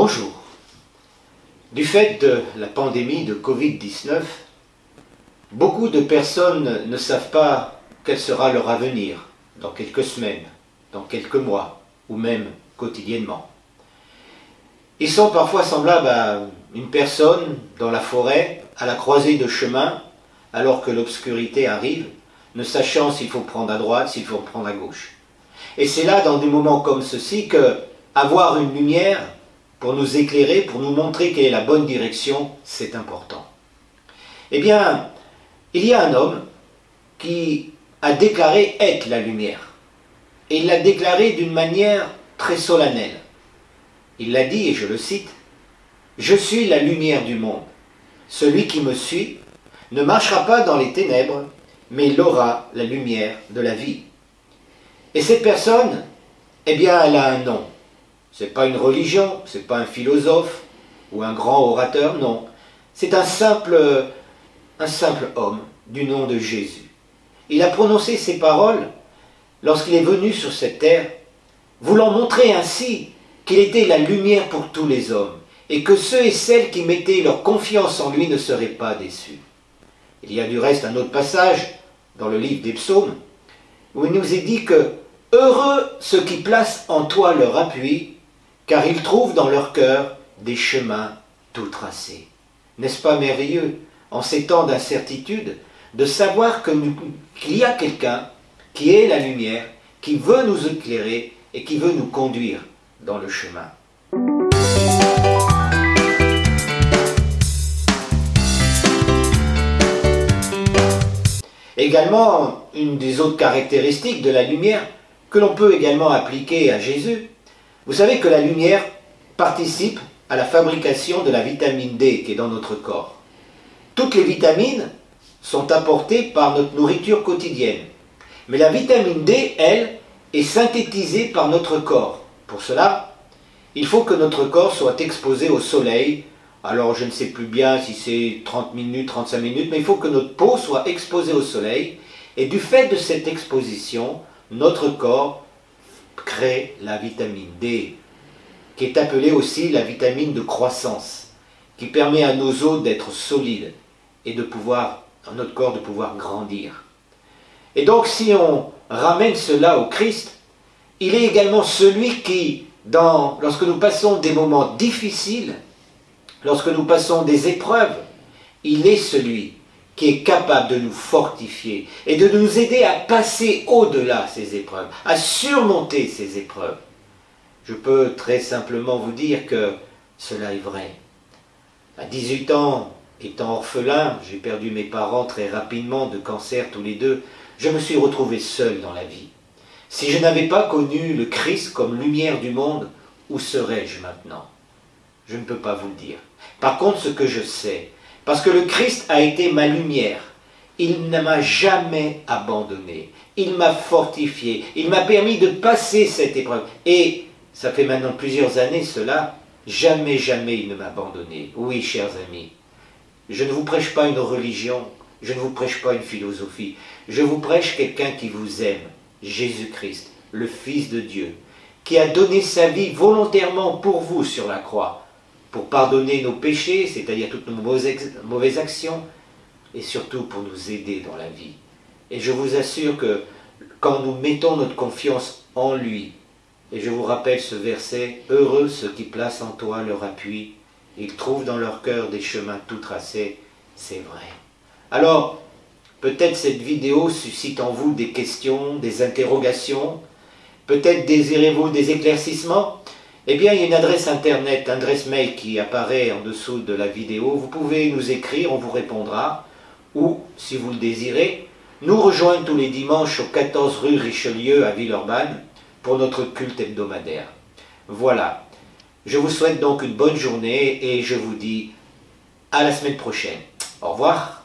Bonjour. Du fait de la pandémie de Covid-19, beaucoup de personnes ne savent pas quel sera leur avenir dans quelques semaines, dans quelques mois ou même quotidiennement. Ils sont parfois semblables à une personne dans la forêt, à la croisée de chemins, alors que l'obscurité arrive, ne sachant s'il faut prendre à droite, s'il faut prendre à gauche. Et c'est là, dans des moments comme ceci, que avoir une lumière pour nous éclairer, pour nous montrer quelle est la bonne direction, c'est important. Eh bien, il y a un homme qui a déclaré être la lumière. Et il l'a déclaré d'une manière très solennelle. Il l'a dit, et je le cite, « Je suis la lumière du monde. Celui qui me suit ne marchera pas dans les ténèbres, mais il aura la lumière de la vie. » Et cette personne, eh bien, elle a un nom. Ce n'est pas une religion, ce n'est pas un philosophe ou un grand orateur, non. C'est un simple homme du nom de Jésus. Il a prononcé ces paroles lorsqu'il est venu sur cette terre, voulant montrer ainsi qu'il était la lumière pour tous les hommes et que ceux et celles qui mettaient leur confiance en lui ne seraient pas déçus. Il y a du reste un autre passage dans le livre des psaumes où il nous est dit que « Heureux ceux qui placent en toi leur appui, car ils trouvent dans leur cœur des chemins tout tracés. » N'est-ce pas merveilleux, en ces temps d'incertitude, de savoir qu'il y a quelqu'un qui est la lumière, qui veut nous éclairer et qui veut nous conduire dans le chemin. Également, une des autres caractéristiques de la lumière que l'on peut également appliquer à Jésus, vous savez que la lumière participe à la fabrication de la vitamine D qui est dans notre corps. Toutes les vitamines sont apportées par notre nourriture quotidienne. Mais la vitamine D, elle, est synthétisée par notre corps. Pour cela, il faut que notre corps soit exposé au soleil. Alors je ne sais plus bien si c'est 30 minutes, 35 minutes, mais il faut que notre peau soit exposée au soleil. Et du fait de cette exposition, notre corps crée la vitamine D, qui est appelée aussi la vitamine de croissance, qui permet à nos os d'être solides et à notre corps de pouvoir grandir. Et donc si on ramène cela au Christ, il est également celui qui, lorsque nous passons des moments difficiles, lorsque nous passons des épreuves, il est celui qui est capable de nous fortifier et de nous aider à passer au-delà ces épreuves, à surmonter ces épreuves. Je peux très simplement vous dire que cela est vrai. À 18 ans, étant orphelin, j'ai perdu mes parents très rapidement de cancer tous les deux, je me suis retrouvé seul dans la vie. Si je n'avais pas connu le Christ comme lumière du monde, où serais-je maintenant? Je ne peux pas vous le dire. Par contre, ce que je sais, parce que le Christ a été ma lumière, il ne m'a jamais abandonné, il m'a fortifié, il m'a permis de passer cette épreuve. Et ça fait maintenant plusieurs années cela, jamais il ne m'a abandonné. Oui, chers amis, je ne vous prêche pas une religion, je ne vous prêche pas une philosophie, je vous prêche quelqu'un qui vous aime, Jésus-Christ, le Fils de Dieu, qui a donné sa vie volontairement pour vous sur la croix, pour pardonner nos péchés, c'est-à-dire toutes nos mauvaises actions, et surtout pour nous aider dans la vie. Et je vous assure que quand nous mettons notre confiance en lui, et je vous rappelle ce verset, « Heureux ceux qui placent en toi leur appui, ils trouvent dans leur cœur des chemins tout tracés », c'est vrai. Alors, peut-être cette vidéo suscite en vous des questions, des interrogations, peut-être désirez-vous des éclaircissements. Eh bien, il y a une adresse internet, une adresse mail qui apparaît en dessous de la vidéo. Vous pouvez nous écrire, on vous répondra. Ou, si vous le désirez, nous rejoindre tous les dimanches au 14 rue Richelieu à Villeurbanne pour notre culte hebdomadaire. Voilà. Je vous souhaite donc une bonne journée et je vous dis à la semaine prochaine. Au revoir.